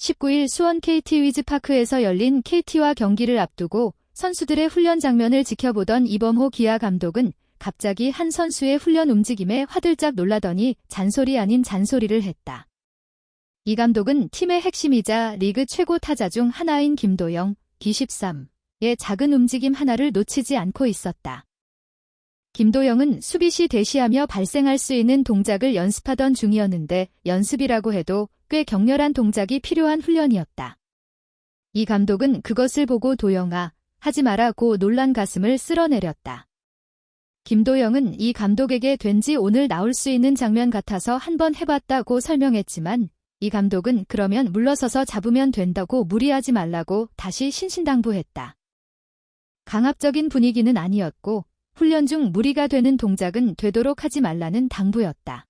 19일 수원 KT 위즈파크에서 열린 KT와 경기를 앞두고 선수들의 훈련 장면을 지켜보던 이범호 기아 감독은 갑자기 한 선수의 훈련 움직임에 화들짝 놀라더니 잔소리 아닌 잔소리를 했다. 이 감독은 팀의 핵심이자 리그 최고 타자 중 하나인 김도영, 기13의 작은 움직임 하나를 놓치지 않고 있었다. 김도영은 수비 시 대시하며 발생할 수 있는 동작을 연습하던 중이었는데 연습이라고 해도 꽤 격렬한 동작이 필요한 훈련이었다. 이 감독은 그것을 보고 도영아, 하지 마라고 놀란 가슴을 쓸어내렸다. 김도영은 이 감독에게 왠지 오늘 나올 수 있는 장면 같아서 한번 해봤다고 설명했지만 이 감독은 그러면 물러서서 잡으면 된다고 무리하지 말라고 다시 신신당부했다. 강압적인 분위기는 아니었고 훈련 중 무리가 되는 동작은 되도록 하지 말라는 당부였다.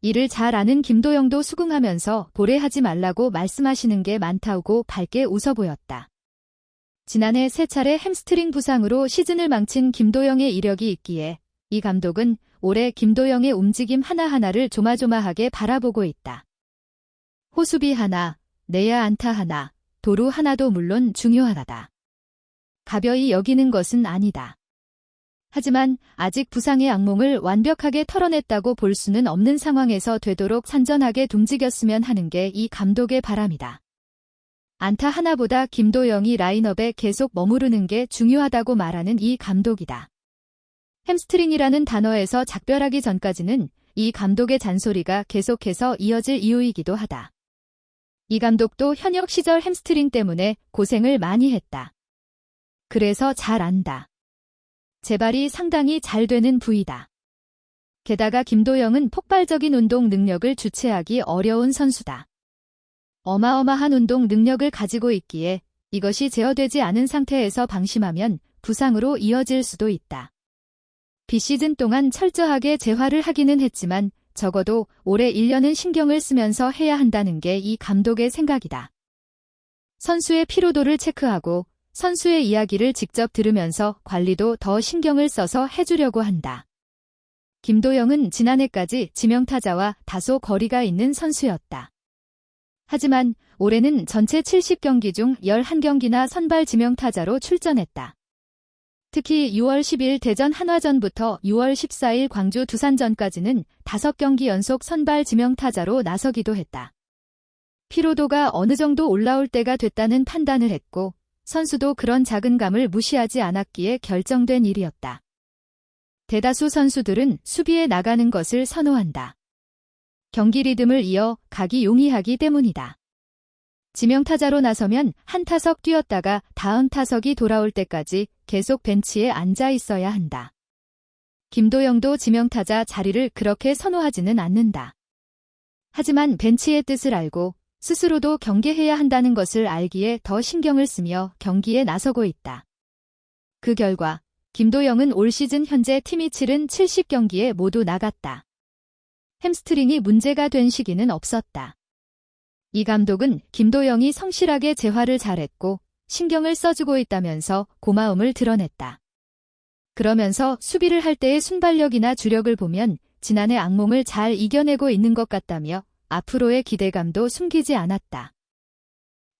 이를 잘 아는 김도영도 수긍하면서 보레하지 말라고 말씀하시는 게 많다고 밝게 웃어 보였다. 지난해 3차례 햄스트링 부상으로 시즌을 망친 김도영의 이력이 있기에 이 감독은 올해 김도영의 움직임 하나하나를 조마조마하게 바라보고 있다. 호수비 하나, 내야 안타 하나, 도루 하나도 물론 중요하다. 가벼이 여기는 것은 아니다. 하지만 아직 부상의 악몽을 완벽하게 털어냈다고 볼 수는 없는 상황에서 되도록 산전하게 움직였으면 하는 게 이 감독의 바람이다. 안타 하나보다 김도영이 라인업에 계속 머무르는 게 중요하다고 말하는 이 감독이다. 햄스트링이라는 단어에서 작별하기 전까지는 이 감독의 잔소리가 계속해서 이어질 이유이기도 하다. 이 감독도 현역 시절 햄스트링 때문에 고생을 많이 했다. 그래서 잘 안다. 재발이 상당히 잘 되는 부위다. 게다가 김도영은 폭발적인 운동 능력을 주체하기 어려운 선수다. 어마어마한 운동 능력을 가지고 있기에 이것이 제어되지 않은 상태에서 방심하면 부상으로 이어질 수도 있다. 비시즌 동안 철저하게 재활을 하기는 했지만 적어도 올해 1년은 신경을 쓰면서 해야 한다는 게 이 감독의 생각이다. 선수의 피로도를 체크하고 선수의 이야기를 직접 들으면서 관리도 더 신경을 써서 해주려고 한다. 김도영은 지난해까지 지명타자와 다소 거리가 있는 선수였다. 하지만 올해는 전체 70경기 중 11경기나 선발 지명타자로 출전했다. 특히 6월 10일 대전 한화전부터 6월 14일 광주 두산전까지는 5경기 연속 선발 지명타자로 나서기도 했다. 피로도가 어느 정도 올라올 때가 됐다는 판단을 했고 선수도 그런 작은 감을 무시하지 않았기에 결정된 일이었다. 대다수 선수들은 수비에 나가는 것을 선호한다. 경기 리듬을 이어 가기 용이하기 때문이다. 지명타자로 나서면 한 타석 뛰었다가 다음 타석이 돌아올 때까지 계속 벤치에 앉아 있어야 한다. 김도영도 지명타자 자리를 그렇게 선호하지는 않는다. 하지만 벤치의 뜻을 알고 스스로도 경계해야 한다는 것을 알기에 더 신경을 쓰며 경기에 나서고 있다. 그 결과 김도영은 올 시즌 현재 팀이 치른 70경기에 모두 나갔다. 햄스트링이 문제가 된 시기는 없었다. 이 감독은 김도영이 성실하게 재활을 잘했고 신경을 써주고 있다면서 고마움을 드러냈다. 그러면서 수비를 할 때의 순발력이나 주력을 보면 지난해 악몽을 잘 이겨내고 있는 것 같다며 앞으로의 기대감도 숨기지 않았다.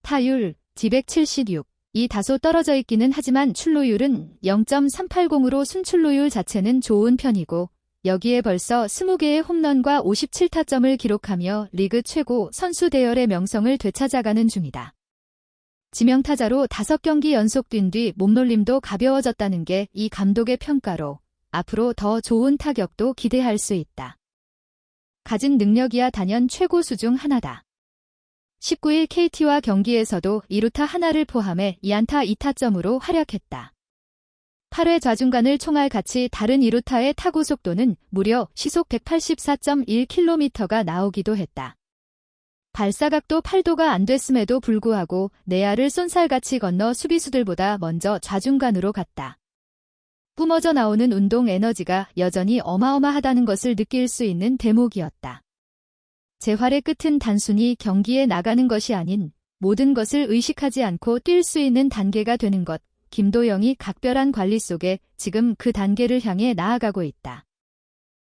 타율 D176, 이 다소 떨어져 있기는 하지만 출루율은 0.380으로 순출루율 자체는 좋은 편이고 여기에 벌써 20개의 홈런과 57타점을 기록하며 리그 최고 선수 대열의 명성을 되찾아가는 중이다. 지명타자로 5경기 연속 뛴 뒤 몸놀림도 가벼워졌다는 게 이 감독의 평가로 앞으로 더 좋은 타격도 기대할 수 있다. 가진 능력이야 단연 최고수 중 하나다. 19일 KT와 경기에서도 2루타 하나를 포함해 2안타 2타점으로 활약했다. 8회 좌중간을 총알 같이 다른 2루타의 타구 속도는 무려 시속 184.1km가 나오기도 했다. 발사각도 8도가 안 됐음에도 불구하고 내야를 쏜살같이 건너 수비수들보다 먼저 좌중간으로 갔다. 뿜어져 나오는 운동 에너지가 여전히 어마어마하다는 것을 느낄 수 있는 대목이었다. 재활의 끝은 단순히 경기에 나가는 것이 아닌 모든 것을 의식하지 않고 뛸 수 있는 단계가 되는 것. 김도영이 각별한 관리 속에 지금 그 단계를 향해 나아가고 있다.